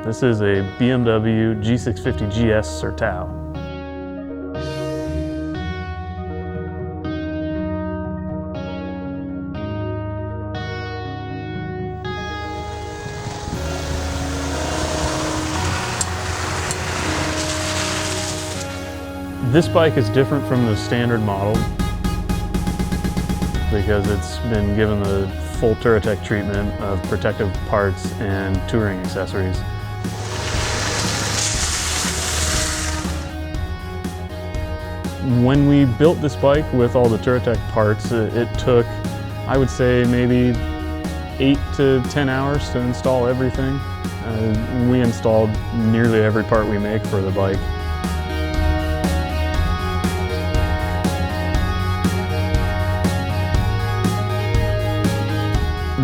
This is a BMW G650GS Sertao. This bike is different from the standard model because it's been given the full Touratech treatment of protective parts and touring accessories. When we built this bike with all the Touratech parts, it took, I would say, maybe 8 to 10 hours to install everything. We installed nearly every part we make for the bike.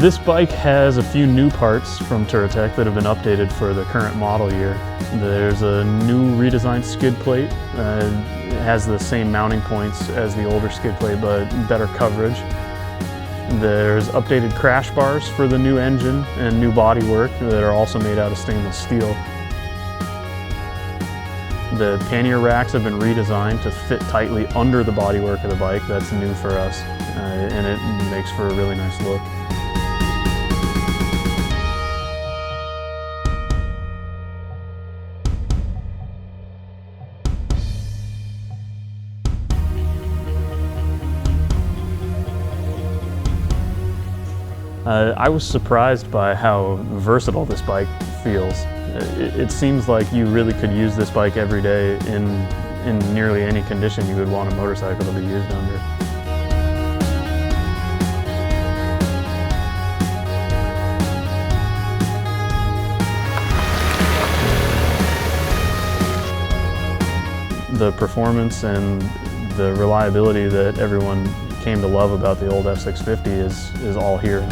This bike has a few new parts from Touratech that have been updated for the current model year. There's a new redesigned skid plate. It has the same mounting points as the older skid plate, but better coverage. There's updated crash bars for the new engine and new bodywork that are also made out of stainless steel. The pannier racks have been redesigned to fit tightly under the bodywork of the bike. That's new for us, and it makes for a really nice look. I was surprised by how versatile this bike feels. It seems like you really could use this bike every day in nearly any condition you would want a motorcycle to be used under. The performance and the reliability that everyone came to love about the old F650 is all here.